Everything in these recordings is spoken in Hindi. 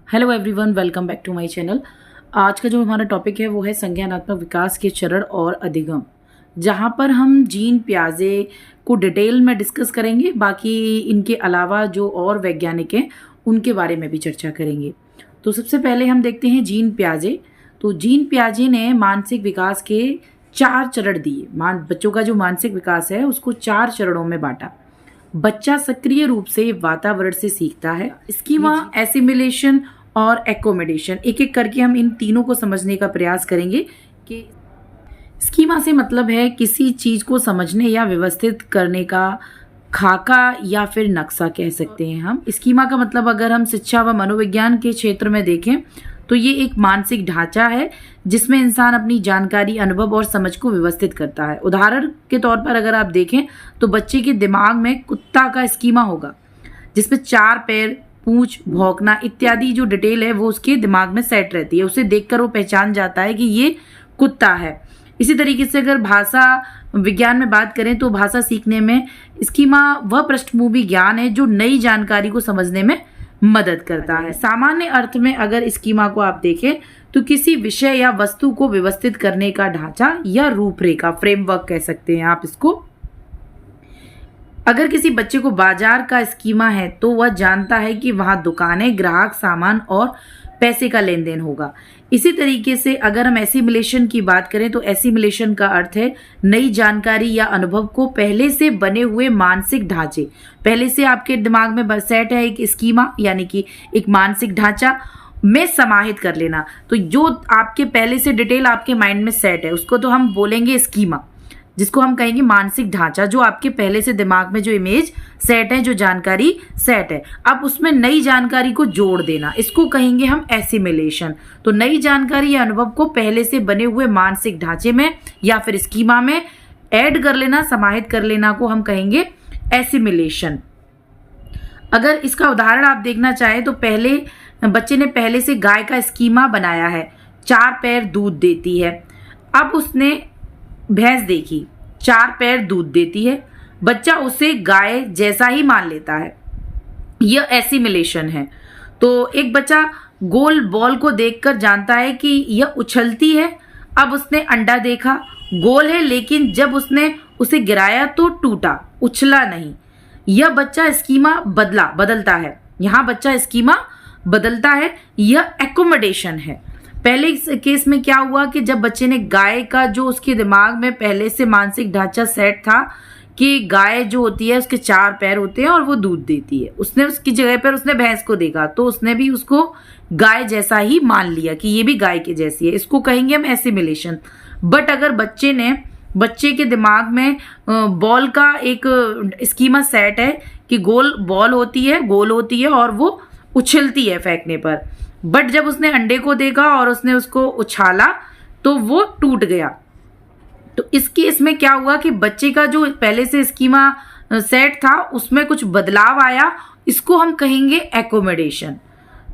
Hello everyone, welcome back to my channel. आज का जो हमारा टॉपिक है वो है संज्ञानात्मक विकास के चरण और अधिगम, जहाँ पर हम जीन पियाजे को डिटेल में डिस्कस करेंगे। बाकी इनके अलावा जो और वैज्ञानिक हैं उनके बारे में भी चर्चा करेंगे। तो सबसे पहले हम देखते हैं जीन पियाजे। तो जीन पियाजे ने मानसिक विकास के 4 चरण दिए। बच्चों का जो मानसिक विकास है उसको 4 चरणों में बांटा। बच्चा सक्रिय रूप से वातावरण से सीखता है। स्कीमा, एसिमिलेशन और एकोमोडेशन, एक एक करके हम इन तीनों को समझने का प्रयास करेंगे। कि स्कीमा से मतलब है किसी चीज को समझने या व्यवस्थित करने का खाका या फिर नक्शा कह सकते हैं हम। स्कीमा का मतलब अगर हम शिक्षा व मनोविज्ञान के क्षेत्र में देखें तो ये एक मानसिक ढांचा है जिसमें इंसान अपनी जानकारी, अनुभव और समझ को व्यवस्थित करता है। उदाहरण के तौर पर अगर आप देखें तो बच्चे के दिमाग में कुत्ता का स्कीमा होगा जिसमें 4 पैर, पूंछ, भौंकना इत्यादि जो डिटेल है वो उसके दिमाग में सेट रहती है। उसे देखकर वो पहचान जाता है कि ये कुत्ता है। इसी तरीके से अगर भाषा विज्ञान में बात करें तो भाषा सीखने में स्कीमा वह पृष्ठभूमि ज्ञान है जो नई जानकारी को समझने में मदद करता है। सामान्य अर्थ में अगर स्कीमा को आप देखें तो किसी विषय या वस्तु को व्यवस्थित करने का ढांचा या रूपरेखा, फ्रेमवर्क कह सकते हैं आप इसको। अगर किसी बच्चे को बाजार का स्कीमा है तो वह जानता है कि वहां दुकानें, ग्राहक, सामान और पैसे का लेन देन होगा। इसी तरीके से अगर हम एसिमिलेशन की बात करें तो एसिमिलेशन का अर्थ है नई जानकारी या अनुभव को पहले से बने हुए मानसिक ढांचे, पहले से आपके दिमाग में सेट है एक स्कीमा यानी कि एक मानसिक ढांचा में समाहित कर लेना। तो जो आपके पहले से डिटेल आपके माइंड में सेट है उसको तो हम बोलेंगे स्कीमा, जिसको हम कहेंगे मानसिक ढांचा, जो आपके पहले से दिमाग में जो इमेज सेट है, जो जानकारी सेट है, अब उसमें नई जानकारी को जोड़ देना, इसको कहेंगे हम एसिमिलेशन। तो नई जानकारी या अनुभव को पहले से बने हुए मानसिक ढांचे में या फिर स्कीमा में ऐड कर लेना, समाहित कर लेना को हम कहेंगे एसिमिलेशन। अगर इसका उदाहरण आप देखना चाहें तो बच्चे ने पहले से गाय का स्कीमा बनाया है, 4 पैर दूध देती है। अब उसने भैंस देखी, 4 पैर दूध देती है, बच्चा उसे गाय जैसा ही मान लेता है, यह एसिमिलेशन है। तो एक बच्चा गोल बॉल को देखकर जानता है कि यह उछलती है। अब उसने अंडा देखा, गोल है लेकिन जब उसने उसे गिराया तो टूटा, उछला नहीं। यह बच्चा स्कीमा बदलता है, यहाँ बच्चा स्कीमा बदलता है, यह एकोमोडेशन है। पहले केस में क्या हुआ कि जब बच्चे ने गाय का जो उसके दिमाग में पहले से मानसिक ढांचा सेट था कि गाय जो होती है उसके 4 पैर होते हैं और वो दूध देती है, उसने उसकी जगह पर उसने भैंस को देखा तो उसने भी उसको गाय जैसा ही मान लिया कि ये भी गाय के जैसी है, इसको कहेंगे हम एसिमिलेशन। बट अगर बच्चे के दिमाग में बॉल का एक स्कीमा सेट है कि गोल बॉल होती है, गोल होती है और वो उछलती है फेंकने पर, बट जब उसने अंडे को देखा और उसने उसको उछाला तो वो टूट गया। तो इस केस में क्या हुआ कि बच्चे का जो पहले से स्कीमा सेट था उसमें कुछ बदलाव आया, इसको हम कहेंगे एकोमोडेशन।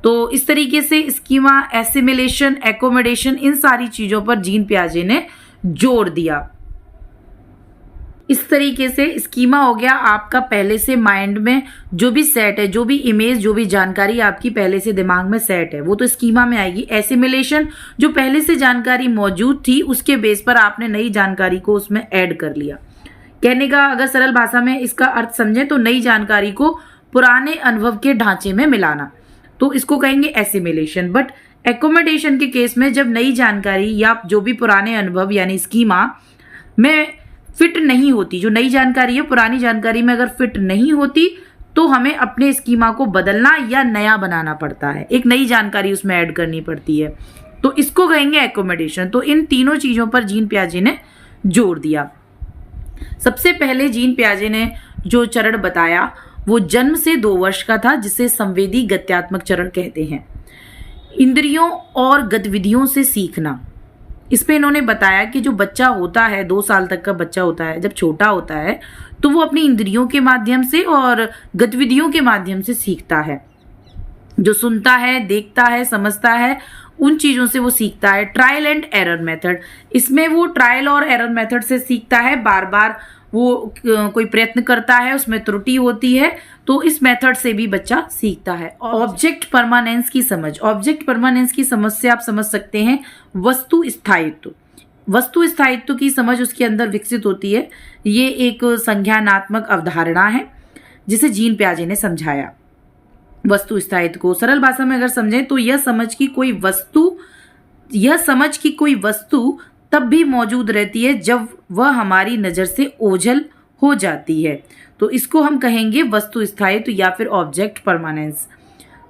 तो इस तरीके से स्कीमा, एसिमिलेशन, एकोमोडेशन, इन सारी चीजों पर जीन पियाजे ने जोर दिया। इस तरीके से स्कीमा हो गया आपका पहले से माइंड में जो भी सेट है, जो भी इमेज, जो भी जानकारी आपकी पहले से दिमाग में सेट है वो तो स्कीमा में आएगी। एसिमिलेशन, जो पहले से जानकारी मौजूद थी उसके बेस पर आपने नई जानकारी को उसमें ऐड कर लिया। कहने का अगर सरल भाषा में इसका अर्थ समझें तो नई जानकारी को पुराने अनुभव के ढांचे में मिलाना, तो इसको कहेंगे एसिमिलेशन। बट एकोमोडेशन के केस में जब नई जानकारी या जो भी पुराने अनुभव यानी स्कीमा में फिट नहीं होती, जो नई जानकारी है पुरानी जानकारी में अगर फिट नहीं होती तो हमें अपने स्कीमा को बदलना या नया बनाना पड़ता है, एक नई जानकारी उसमें ऐड करनी पड़ती है, तो इसको कहेंगे एकोमोडेशन। तो इन तीनों चीजों पर जीन पियाजे ने जोर दिया। सबसे पहले जीन पियाजे ने जो चरण बताया वो जन्म से 2 वर्ष का था, जिसे संवेदी गत्यात्मक चरण कहते हैं। इंद्रियों और गतिविधियों से सीखना, इसमें इन्होंने बताया कि जो बच्चा होता है, 2 साल तक का बच्चा होता है, जब छोटा होता है तो वो अपनी इंद्रियों के माध्यम से और गतिविधियों के माध्यम से सीखता है। जो सुनता है, देखता है, समझता है, उन चीजों से वो सीखता है। ट्रायल एंड एरर मेथड, इसमें वो ट्रायल और एरर मेथड से सीखता है, बार बार वो कोई प्रयत्न करता है, उसमें त्रुटि होती है, तो इस मेथड से भी बच्चा सीखता है। ऑब्जेक्ट परमानेंस की समझ, ऑब्जेक्ट परमानेंस की समझ से आप समझ सकते हैं वस्तु स्थायित्व। वस्तु स्थायित्व की समझ उसके अंदर विकसित होती है। ये एक संज्ञानात्मक अवधारणा है जिसे जीन पियाजे ने समझाया। वस्तु स्थायित्व को सरल भाषा में अगर समझें तो यह समझ कि कोई वस्तु तब भी मौजूद रहती है जब वह हमारी नज़र से ओझल हो जाती है। तो इसको हम कहेंगे वस्तु स्थायित्व या फिर ऑब्जेक्ट परमानेंस।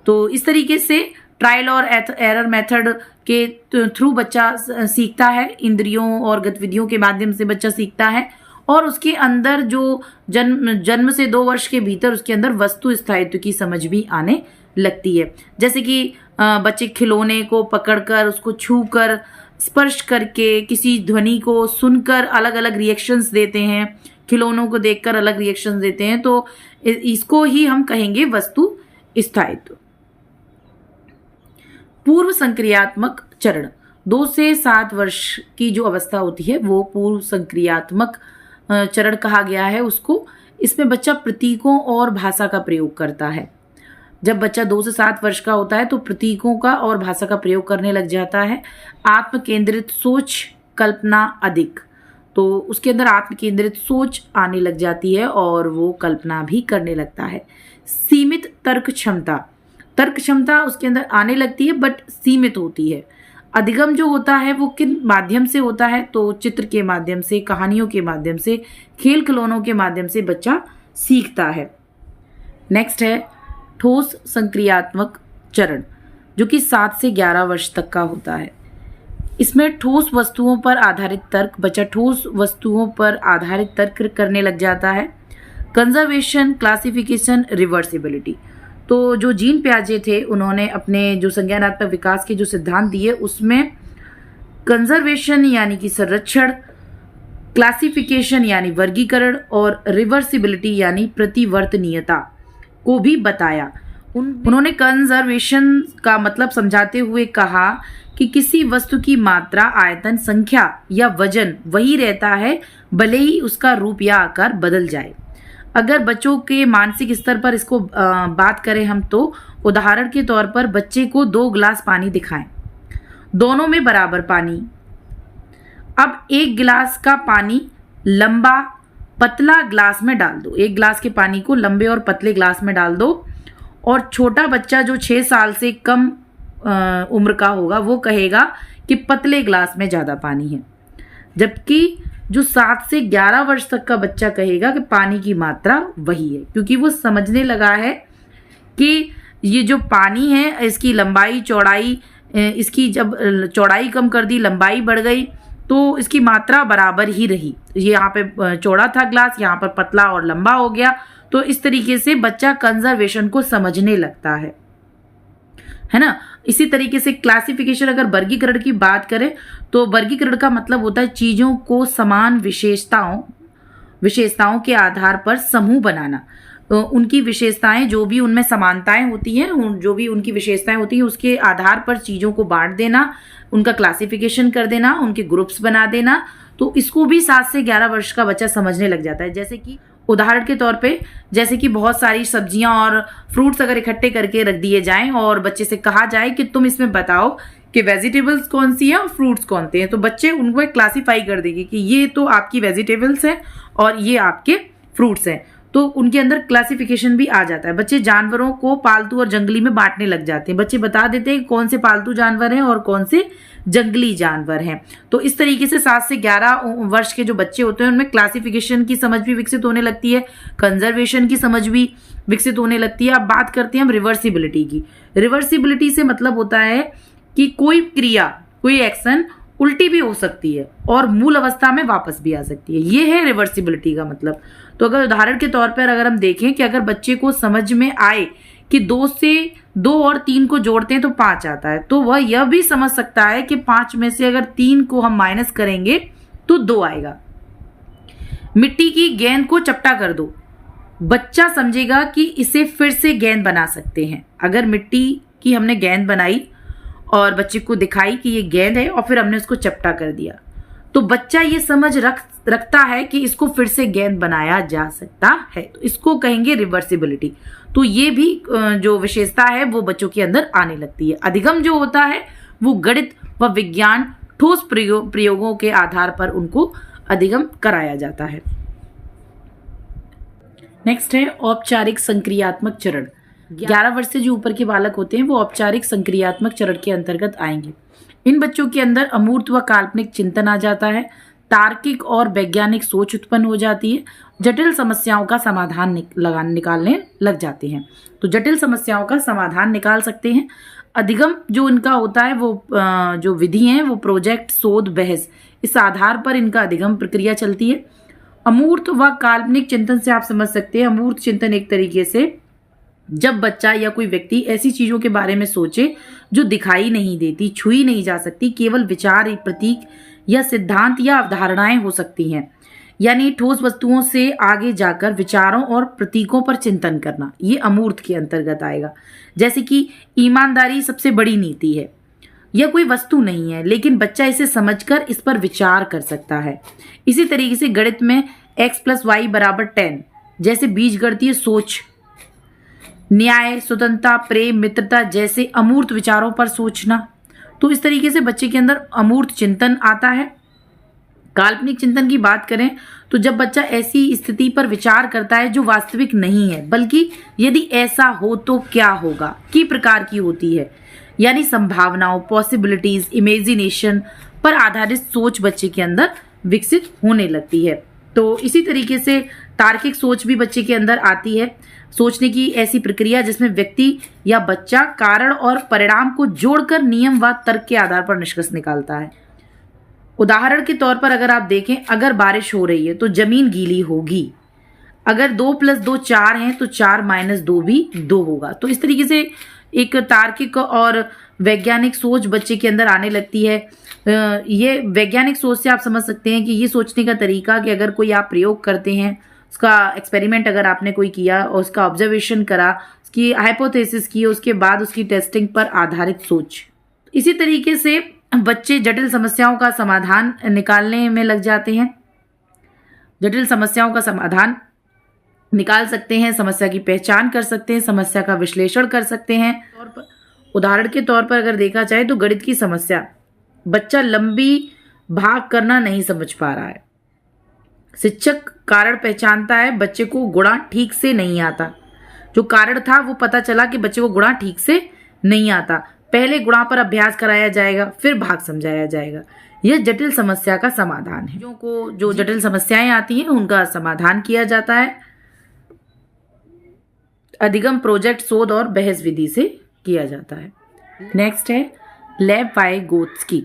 तो इस तरीके से ट्रायल और एरर मेथड के थ्रू बच्चा सीखता है, इंद्रियों और गतिविधियों के माध्यम से बच्चा सीखता है, और उसके अंदर जो जन्म से 2 वर्ष के भीतर उसके अंदर वस्तु स्थायित्व की समझ भी आने लगती है। जैसे कि बच्चे खिलौने को पकड़कर, उसको छूकर, स्पर्श करके, किसी ध्वनि को सुनकर अलग अलग रिएक्शंस देते हैं, खिलौनों को देखकर अलग रिएक्शंस देते हैं, तो इसको ही हम कहेंगे वस्तु स्थायित्व। पूर्व संक्रियात्मक चरण, 2 से 7 वर्ष की जो अवस्था होती है वो पूर्व संक्रियात्मक चरण कहा गया है उसको। इसमें बच्चा प्रतीकों और भाषा का प्रयोग करता है। जब बच्चा 2 से 7 वर्ष का होता है तो प्रतीकों का और भाषा का प्रयोग करने लग जाता है। आत्म केंद्रित सोच, कल्पना अधिक, तो उसके अंदर आत्म केंद्रित सोच आने लग जाती है और वो कल्पना भी करने लगता है। सीमित तर्क क्षमता उसके अंदर आने लगती है बट सीमित होती है। अधिगम जो होता है वो किन माध्यम से होता है, तो चित्र के माध्यम से, कहानियों के माध्यम से, खेल खिलौनों के माध्यम से बच्चा सीखता है। नेक्स्ट है ठोस संक्रियात्मक चरण, जो कि 7 से 11 वर्ष तक का होता है। इसमें ठोस वस्तुओं पर आधारित तर्क, बच्चा ठोस वस्तुओं पर आधारित तर्क करने लग जाता है। कंजर्वेशन, क्लासिफिकेशन, रिवर्सिबिलिटी, तो जो जीन पियाजे थे उन्होंने अपने जो संज्ञानात्मक विकास के जो सिद्धांत दिए उसमें कंजर्वेशन यानी कि संरक्षण, क्लासिफिकेशन यानी वर्गीकरण, और रिवर्सिबिलिटी यानी प्रतिवर्तनीयता को भी बताया। उन्होंने कंजर्वेशन का मतलब समझाते हुए कहा कि किसी वस्तु की मात्रा, आयतन, संख्या या वजन वही रहता है भले ही उसका रूप या आकार बदल जाए। अगर बच्चों के मानसिक स्तर पर इसको बात करें हम, तो उदाहरण के तौर पर बच्चे को 2 गिलास पानी दिखाएं, दोनों में बराबर पानी। अब एक गिलास का पानी लंबा पतला ग्लास में डाल दो, एक गिलास के पानी को लंबे और पतले ग्लास में डाल दो, और छोटा बच्चा जो 6 साल से कम उम्र का होगा वो कहेगा कि पतले ग्लास में ज़्यादा पानी है, जबकि जो 7 से 11 वर्ष तक का बच्चा कहेगा कि पानी की मात्रा वही है, क्योंकि वो समझने लगा है कि ये जो पानी है इसकी लंबाई चौड़ाई, इसकी जब चौड़ाई कम कर दी, लंबाई बढ़ गई, तो इसकी मात्रा बराबर ही रही। ये यहाँ पे चौड़ा था ग्लास, यहाँ पर पतला और लंबा हो गया। तो इस तरीके से बच्चा कंजर्वेशन को समझने लगता है ना। इसी तरीके से क्लासिफिकेशन, अगर वर्गीकरण की बात करें तो वर्गीकरण का मतलब होता है चीजों को समान विशेषताओं के आधार पर समूह बनाना। तो उनकी विशेषताएं, जो भी उनमें समानताएं होती हैं, जो भी उनकी विशेषताएं होती हैं, उसके आधार पर चीजों को बांट देना, उनका क्लासिफिकेशन कर देना, उनके ग्रुप्स बना देना। तो इसको भी 7 से 11 वर्ष का बच्चा समझने लग जाता है। जैसे कि उदाहरण के तौर पे, जैसे कि बहुत सारी सब्जियां और फ्रूट्स अगर इकट्ठे करके रख दिए जाएं और बच्चे से कहा जाए कि तुम इसमें बताओ कि वेजिटेबल्स कौन सी है और फ्रूट्स कौन से हैं, तो बच्चे उनको क्लासीफाई कर देंगे कि ये तो आपकी वेजिटेबल्स हैं और ये आपके फ्रूट्स हैं। तो उनके अंदर क्लासिफिकेशन भी आ जाता है। बच्चे जानवरों को पालतू और जंगली में बांटने लग जाते हैं। बच्चे बता देते हैं कौन से पालतू जानवर हैं और कौन से जंगली जानवर हैं। तो इस तरीके से 7 से 11 वर्ष के जो बच्चे होते हैं उनमें क्लासिफिकेशन की समझ भी विकसित होने लगती है, कंजर्वेशन की समझ भी विकसित होने लगती है। अब बात करते हैं हम रिवर्सिबिलिटी की। रिवर्सिबिलिटी से मतलब होता है कि कोई क्रिया, कोई एक्शन उल्टी भी हो सकती है और मूल अवस्था में वापस भी आ सकती है। ये है रिवर्सिबिलिटी का मतलब। तो अगर उदाहरण के तौर पर अगर हम देखें कि अगर बच्चे को समझ में आए कि 2 से 2 और 3 को जोड़ते हैं तो 5 आता है, तो वह यह भी समझ सकता है कि 5 में से अगर 3 को हम माइनस करेंगे तो 2 आएगा। मिट्टी की गेंद को चपटा कर दो, बच्चा समझेगा कि इसे फिर से गेंद बना सकते हैं। अगर मिट्टी की हमने गेंद बनाई और बच्चे को दिखाई कि ये गेंद है और फिर हमने उसको चपटा कर दिया, तो बच्चा ये समझ रखता है कि इसको फिर से गेंद बनाया जा सकता है, तो इसको कहेंगे रिवर्सिबिलिटी। तो ये भी जो विशेषता है वो बच्चों के अंदर आने लगती है। अधिगम जो होता है वो गणित व विज्ञान ठोस प्रयोगों के आधार पर उनको अधिगम कराया जाता है। नेक्स्ट है औपचारिक संक्रियात्मक चरण। 11 वर्ष से जो ऊपर के बालक होते हैं वो औपचारिक संक्रियात्मक चरण के अंतर्गत आएंगे। इन बच्चों के अंदर अमूर्त व काल्पनिक चिंतन आ जाता है, तार्किक और वैज्ञानिक सोच उत्पन्न हो जाती है, जटिल समस्याओं का समाधान निकालने लग जाते हैं। तो जटिल समस्याओं का समाधान निकाल सकते हैं। अधिगम जो इनका होता है वो जो विधि है वो प्रोजेक्ट, शोध, बहस, इस आधार पर इनका अधिगम प्रक्रिया चलती है। अमूर्त व काल्पनिक चिंतन से आप समझ सकते हैं, अमूर्त चिंतन एक तरीके से जब बच्चा या कोई व्यक्ति ऐसी चीजों के बारे में सोचे जो दिखाई नहीं देती, छुई नहीं जा सकती, केवल विचार, प्रतीक या सिद्धांत या अवधारणाएं हो सकती हैं, यानी ठोस वस्तुओं से आगे जाकर विचारों और प्रतीकों पर चिंतन करना, ये अमूर्त के अंतर्गत आएगा। जैसे कि ईमानदारी सबसे बड़ी नीति है, यह कोई वस्तु नहीं है लेकिन बच्चा इसे समझकर इस पर विचार कर सकता है। इसी तरीके से गणित में x + y = 10 जैसे बीजगणितीय सोच, न्याय, स्वतंत्रता, प्रेम, मित्रता जैसे अमूर्त विचारों पर सोचना, तो इस तरीके से बच्चे के अंदर अमूर्त चिंतन आता है। काल्पनिक चिंतन की बात करें तो जब बच्चा ऐसी स्थिति पर विचार करता है जो वास्तविक नहीं है बल्कि यदि ऐसा हो तो क्या होगा की प्रकार की होती है, यानी संभावनाओं, पॉसिबिलिटीज, इमेजिनेशन पर आधारित सोच बच्चे के अंदर विकसित होने लगती है। तो इसी तरीके से तार्किक सोच भी बच्चे के अंदर आती है, सोचने की ऐसी प्रक्रिया जिसमें व्यक्ति या बच्चा कारण और परिणाम को जोड़कर नियम व तर्क के आधार पर निष्कर्ष निकालता है। उदाहरण के तौर पर अगर आप देखें, अगर बारिश हो रही है तो जमीन गीली होगी, अगर 2 + 2 4 है तो 4 - 2 भी 2 होगा। तो इस तरीके से एक तार्किक और वैज्ञानिक सोच बच्चे के अंदर आने लगती है। ये वैज्ञानिक सोच से आप समझ सकते हैं कि ये सोचने का तरीका कि अगर कोई आप प्रयोग करते हैं, उसका एक्सपेरिमेंट अगर आपने कोई किया और उसका ऑब्जर्वेशन करा, उसकी हाइपोथेसिस की, उसके बाद उसकी टेस्टिंग पर आधारित सोच। इसी तरीके से बच्चे जटिल समस्याओं का समाधान निकालने में लग जाते हैं, जटिल समस्याओं का समाधान निकाल सकते हैं, समस्या की पहचान कर सकते हैं, समस्या का विश्लेषण कर सकते हैं। उदाहरण के तौर पर अगर देखा जाए तो गणित की समस्या, बच्चा लंबी भाग करना नहीं समझ पा रहा है, शिक्षक कारण पहचानता है, बच्चे को गुणा ठीक से नहीं आता, जो कारण था वो पता चला कि बच्चे को गुणा ठीक से नहीं आता, पहले गुणा पर अभ्यास कराया जाएगा फिर भाग समझाया जाएगा। यह जटिल समस्या का समाधान है। जो जटिल समस्याएं आती हैं उनका समाधान किया जाता है अधिगम, प्रोजेक्ट, शोध और बहस विधि से किया जाता है। नेक्स्ट है लेव वाइगोत्स्की।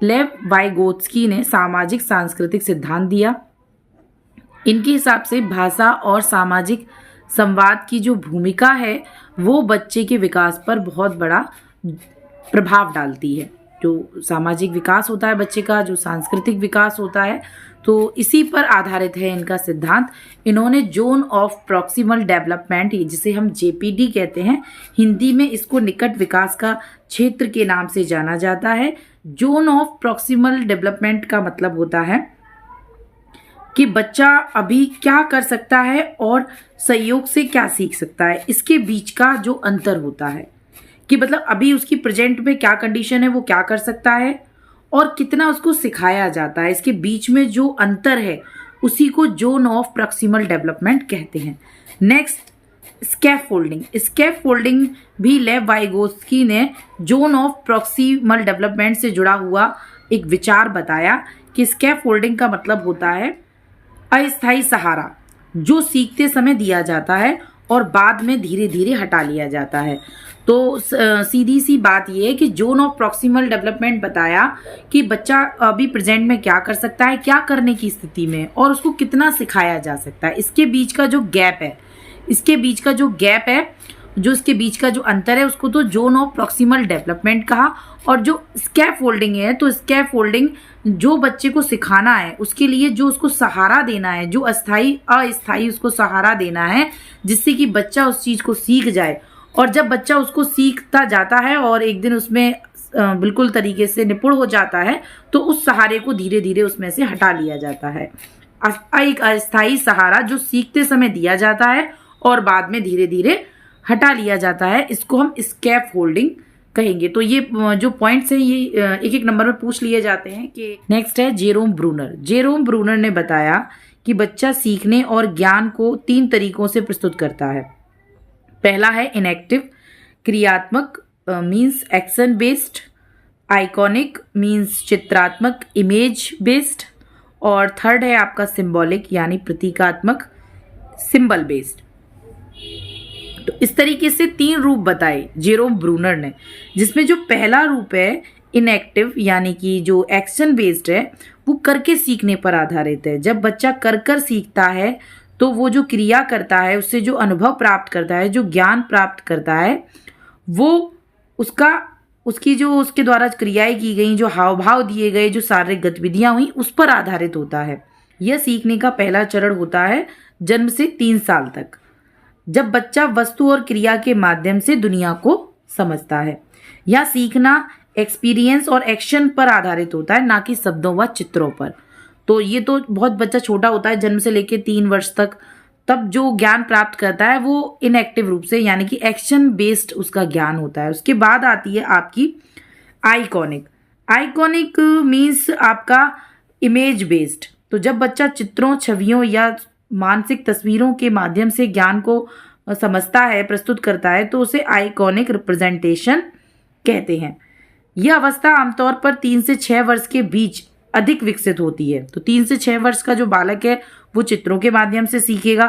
लेव वाइगोत्स्की ने सामाजिक सांस्कृतिक सिद्धांत दिया। इनके हिसाब से भाषा और सामाजिक संवाद की जो भूमिका है वो बच्चे के विकास पर बहुत बड़ा प्रभाव डालती है। जो सामाजिक विकास होता है बच्चे का, जो सांस्कृतिक विकास होता है, तो इसी पर आधारित है इनका सिद्धांत। इन्होंने जोन ऑफ प्रॉक्सिमल डेवलपमेंट, जिसे हम जेपीडी कहते हैं, हिंदी में इसको निकट विकास का क्षेत्र के नाम से जाना जाता है। जोन ऑफ प्रॉक्सिमल डेवलपमेंट का मतलब होता है कि बच्चा अभी क्या कर सकता है और सहयोग से क्या सीख सकता है, इसके बीच का जो अंतर होता है कि मतलब अभी उसकी प्रेजेंट में क्या कंडीशन है, वो क्या कर सकता है और कितना उसको सिखाया जाता है, इसके बीच में जो अंतर है उसी को जोन ऑफ प्रॉक्सिमल डेवलपमेंट कहते हैं। Next scaffolding. स्कैफोल्डिंग भी लेव वाइगोत्स्की ने जोन ऑफ प्रॉक्सिमल डेवलपमेंट से जुड़ा हुआ एक विचार बताया कि स्कैफोल्डिंग का मतलब होता है अस्थायी सहारा जो सीखते समय दिया जाता है और बाद में धीरे धीरे हटा लिया जाता है। तो सीधी सी बात यह है कि जोन ऑफ प्रॉक्सिमल डेवलपमेंट बताया कि बच्चा अभी प्रेजेंट में क्या कर सकता है, क्या करने की स्थिति में, और उसको कितना सिखाया जा सकता है। इसके बीच का जो गैप है, जो इसके बीच का जो अंतर है, उसको तो जोन ऑफ प्रॉक्सिमल डेवलपमेंट कहा। और जो स्कैफोल्डिंग है, तो स्कैफोल्डिंग जो बच्चे को सिखाना है उसके लिए जो उसको सहारा देना है, जो अस्थाई उसको सहारा देना है, जिससे कि बच्चा उस चीज को सीख जाए। और जब बच्चा उसको सीखता जाता है और एक दिन उसमें बिल्कुल तरीके से निपुण हो जाता है तो उस सहारे को धीरे धीरे उसमें से हटा लिया जाता है। एक अस्थायी सहारा जो सीखते समय दिया जाता है और बाद में धीरे धीरे हटा लिया जाता है, इसको हम स्कैफ होल्डिंग कहेंगे। तो ये जो पॉइंट्स हैं ये एक एक नंबर में पूछ लिए जाते हैं। कि नेक्स्ट है जेरोम ब्रूनर। जेरोम ब्रूनर ने बताया कि बच्चा सीखने और ज्ञान को 3 तरीकों से प्रस्तुत करता है। पहला है इनएक्टिव, क्रियात्मक means action based, iconic means चित्रात्मक इमेज बेस्ड, और थर्ड है आपका सिंबॉलिक यानी प्रतीकात्मक सिंबल बेस्ड। तो इस तरीके से 3 रूप बताए जेरोम ब्रूनर ने, जिसमें जो पहला रूप है इनएक्टिव यानी कि जो एक्शन बेस्ड है वो करके सीखने पर आधारित है। जब बच्चा कर कर सीखता है तो वो जो क्रिया करता है उससे जो अनुभव प्राप्त करता है, जो ज्ञान प्राप्त करता है, वो उसकी जो उसके द्वारा क्रियाएं की गई, जो हाव भाव दिए गए, जो शारीरिक गतिविधियां हुई उस पर आधारित होता है। यह सीखने का पहला चरण होता है जन्म से 3 साल तक, जब बच्चा वस्तु और क्रिया के माध्यम से दुनिया को समझता है। यह सीखना एक्सपीरियंस और एक्शन पर आधारित होता है, ना कि शब्दों व चित्रों पर। तो ये तो बहुत बच्चा छोटा होता है जन्म से लेकर 3 वर्ष तक, तब जो ज्ञान प्राप्त करता है वो इनएक्टिव रूप से यानी कि एक्शन बेस्ड उसका ज्ञान होता है। उसके बाद आती है आपकी आइकॉनिक। आइकॉनिक मीन्स आपका इमेज बेस्ड। तो जब बच्चा चित्रों, छवियों या मानसिक तस्वीरों के माध्यम से ज्ञान को समझता है, प्रस्तुत करता है, तो उसे आइकॉनिक रिप्रेजेंटेशन कहते हैं। यह अवस्था आमतौर पर 3 से 6 वर्ष के बीच अधिक विकसित होती है। तो 3 से 6 वर्ष का जो बालक है वो चित्रों के माध्यम से सीखेगा।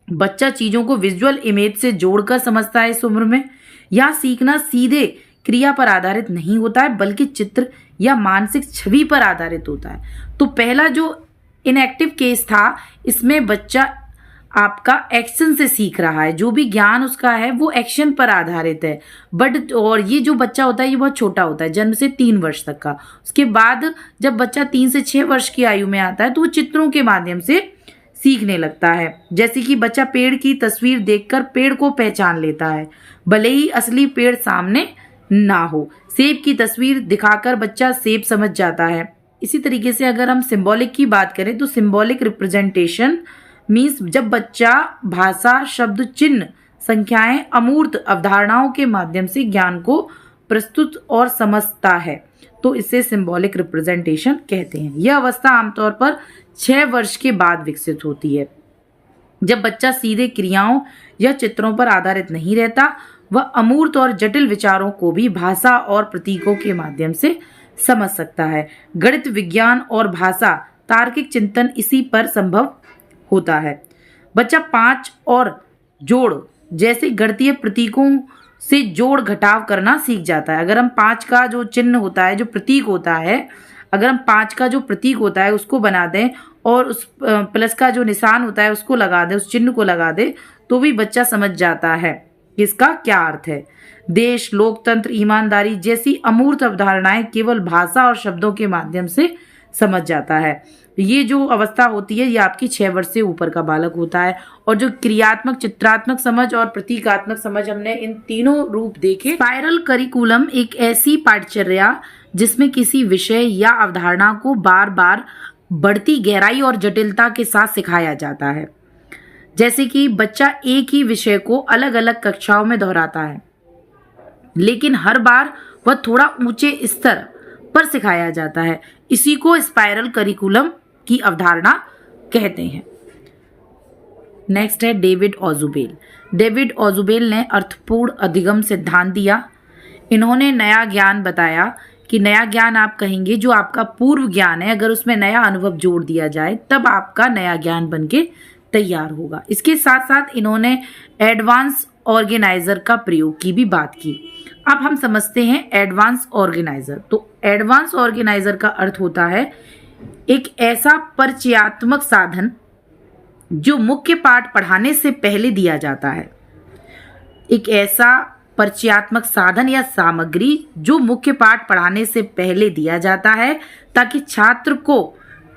बच्चा चीजों को विजुअल इमेज से जोड़कर समझता है इस उम्र में। यह सीखना सीधे क्रिया पर आधारित नहीं होता है बल्कि चित्र या मानसिक छवि पर आधारित होता है। तो पहला जो इनएक्टिव केस था, इसमें बच्चा आपका एक्शन से सीख रहा है, जो भी ज्ञान उसका है वो एक्शन पर आधारित है। बट और ये जो बच्चा होता है ये बहुत छोटा होता है, जन्म से 3 वर्ष तक का। उसके बाद जब बच्चा 3 से 6 वर्ष की आयु में आता है तो वो चित्रों के माध्यम से सीखने लगता है। जैसे कि बच्चा पेड़ की तस्वीर देखकर पेड़ को पहचान लेता है, भले ही असली पेड़ सामने ना हो। सेब की तस्वीर दिखाकर बच्चा सेब समझ जाता है। इसी तरीके से अगर हम सिंबॉलिक की बात करें तो सिंबॉलिक रिप्रेजेंटेशन मीन्स जब बच्चा भाषा, शब्द, चिन्ह, संख्याएं, अमूर्त अवधारणाओं के माध्यम से ज्ञान को प्रस्तुत और समझता है, तो इसे सिंबॉलिक रिप्रेजेंटेशन कहते हैं। यह अवस्था आमतौर पर 6 वर्ष के बाद विकसित होती है, जब बच्चा सीधे क्रियाओं या चित्रों पर आधारित नहीं रहता, वह अमूर्त और जटिल विचारों को भी भाषा और प्रतीकों के माध्यम से समझ सकता है। गणित, विज्ञान और भाषा, तार्किक चिंतन इसी पर संभव होता है। बच्चा 5 और जोड़ जैसे गणितीय प्रतीकों से जोड़ घटाव करना सीख जाता है। अगर हम 5 का जो चिन्ह होता है, जो प्रतीक होता है, अगर हम 5 का जो प्रतीक होता है उसको बना दें और उस प्लस का जो निशान होता है उसको लगा दें, उस चिन्ह को लगा दें, तो भी बच्चा समझ जाता है कि इसका क्या अर्थ है। देश, लोकतंत्र, ईमानदारी जैसी अमूर्त अवधारणाएं केवल भाषा और शब्दों के माध्यम से समझ जाता है। ये जो अवस्था होती है ये आपकी 6 वर्ष से ऊपर का बालक होता है। और जो क्रियात्मक, चित्रात्मक समझ और प्रतीकात्मक समझ, हमने इन तीनों रूप देखे। स्पाइरल करिकुलम एक ऐसी पाठचर्या जिसमें किसी विषय या अवधारणा को बार बार बढ़ती गहराई और जटिलता के साथ सिखाया जाता है। जैसे कि बच्चा एक ही विषय को अलग अलग कक्षाओं में दोहराता है, लेकिन हर बार वह थोड़ा ऊंचे स्तर पर सिखाया जाता है। इसी को स्पाइरल करिकुलम की अवधारणा कहते हैं। नेक्स्ट है डेविड ऑजुबेल। डेविड ऑजुबेल ने अर्थपूर्ण अधिगम सिद्धांत दिया। इन्होंने नया ज्ञान बताया कि नया ज्ञान आप कहेंगे जो आपका पूर्व ज्ञान है, अगर उसमें नया अनुभव जोड़ दिया जाए तब आपका नया ज्ञान बनके तैयार होगा। इसके साथ साथ इन्होंने एडवांस ऑर्गेनाइजर का प्रयोग की भी बात की। अब हम समझते हैं एडवांस ऑर्गेनाइजर। तो एडवांस ऑर्गेनाइजर का अर्थ होता है एक ऐसा परिचयात्मक साधन जो मुख्य पाठ पढ़ाने से पहले दिया जाता है। एक ऐसा परिचयात्मक साधन या सामग्री जो मुख्य पाठ पढ़ाने से पहले दिया जाता है ताकि छात्र को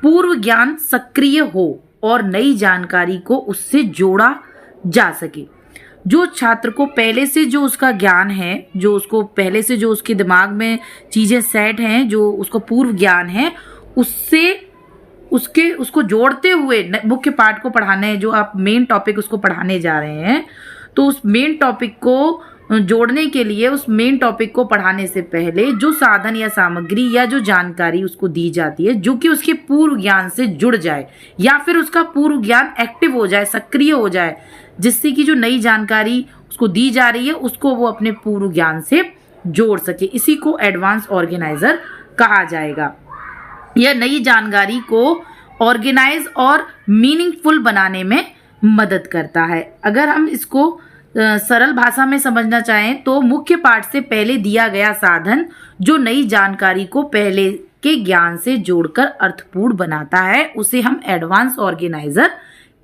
पूर्व ज्ञान सक्रिय हो और नई जानकारी को उससे जोड़ा जा सके। जो छात्र को पहले से जो उसका ज्ञान है, जो उसको पहले से जो उसके दिमाग में चीज़ें सेट हैं, जो उसको पूर्व ज्ञान है, उससे उसको जोड़ते हुए मुख्य पाठ को पढ़ाने, जो आप मेन टॉपिक उसको पढ़ाने जा रहे हैं, तो उस मेन टॉपिक को जोड़ने के लिए, उस मेन टॉपिक को पढ़ाने से पहले जो साधन या सामग्री या जो जानकारी उसको दी जाती है, जो कि उसके पूर्व ज्ञान से जुड़ जाए या फिर उसका पूर्व ज्ञान एक्टिव हो जाए, सक्रिय हो जाए, जिससे कि जो नई जानकारी उसको दी जा रही है उसको वो अपने पूर्व ज्ञान से जोड़ सके, इसी को एडवांस ऑर्गेनाइजर कहा जाएगा। यह नई जानकारी को ऑर्गेनाइज और मीनिंगफुल बनाने में मदद करता है। अगर हम इसको सरल भाषा में समझना चाहें तो मुख्य पाठ से पहले दिया गया साधन जो नई जानकारी को पहले के ज्ञान से जोड़कर अर्थपूर्ण बनाता है, उसे हम एडवांस ऑर्गेनाइजर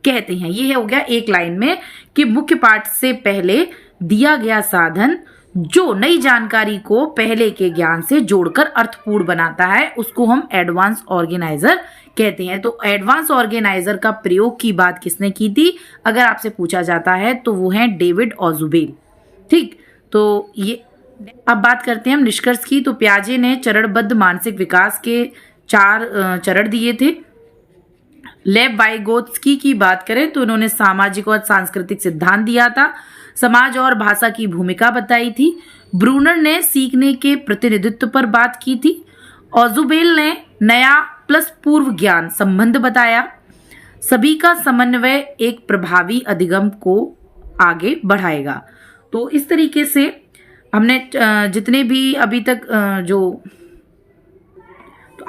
कहते हैं। ये हो गया एक लाइन में कि मुख्य पाठ से पहले दिया गया साधन जो नई जानकारी को पहले के ज्ञान से जोड़कर अर्थपूर्ण बनाता है, उसको हम एडवांस ऑर्गेनाइजर कहते हैं। तो एडवांस ऑर्गेनाइजर का प्रयोग की बात किसने की थी, अगर आपसे पूछा जाता है तो वो है डेविड ऑजुबेल। ठीक, तो ये अब बात करते हैं हम निष्कर्ष की। तो पियाजे ने चरणबद्ध मानसिक विकास के 4 चरण दिए थे। लेव वाइगोत्स्की की बात करें तो उन्होंने सामाजिक और सांस्कृतिक सिद्धांत दिया था, समाज और भाषा की भूमिका बताई थी। ब्रूनर ने सीखने के प्रतिनिधित्व पर बात की थी। ऑजुबेल ने नया प्लस पूर्व ज्ञान संबंध बताया। सभी का समन्वय एक प्रभावी अधिगम को आगे बढ़ाएगा। तो इस तरीके से हमने जितने भी अभी तक तो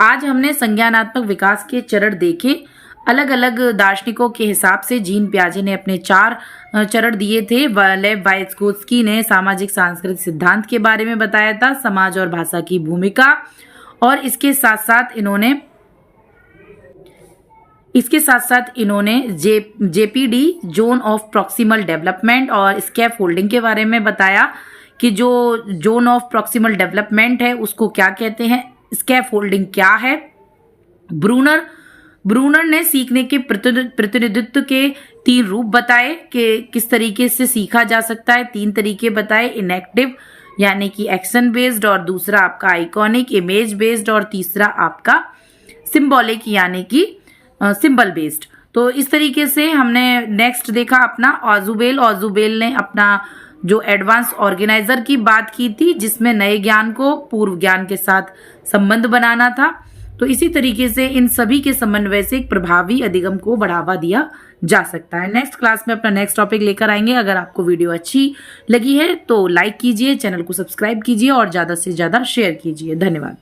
आज हमने संज्ञानात्मक विकास के चरण देखे। अलग अलग दार्शनिकों के हिसाब से जीन पियाजे ने अपने 4 चरण दिए थे। लेव वाइगोत्स्की ने सामाजिक सांस्कृतिक सिद्धांत के बारे में बताया था, समाज और भाषा की भूमिका, और इसके साथ साथ इन्होंने JPD zone of proximal development और स्कैफ होल्डिंग के बारे में बताया कि जो जोन ऑफ प्रॉक्सिमल डेवलपमेंट है उसको क्या कहते हैं, स्कैफ होल्डिंग क्या है। ब्रूनर ने सीखने के प्रतिनिधित्व के 3 रूप बताए कि किस तरीके से सीखा जा सकता है। 3 तरीके बताए, इनएक्टिव यानी कि एक्शन बेस्ड, और दूसरा आपका आइकॉनिक इमेज बेस्ड, और तीसरा आपका सिंबॉलिक यानी कि सिंबल बेस्ड। तो इस तरीके से हमने नेक्स्ट देखा अपना ऑजुबेल ने अपना जो एडवांस ऑर्गेनाइजर की बात की थी, जिसमें नए ज्ञान को पूर्व ज्ञान के साथ संबंध बनाना था। तो इसी तरीके से इन सभी के समन्वय से एक प्रभावी अधिगम को बढ़ावा दिया जा सकता है। नेक्स्ट क्लास में अपना नेक्स्ट टॉपिक लेकर आएंगे। अगर आपको वीडियो अच्छी लगी है तो लाइक कीजिए, चैनल को सब्सक्राइब कीजिए और ज़्यादा से ज़्यादा शेयर कीजिए। धन्यवाद।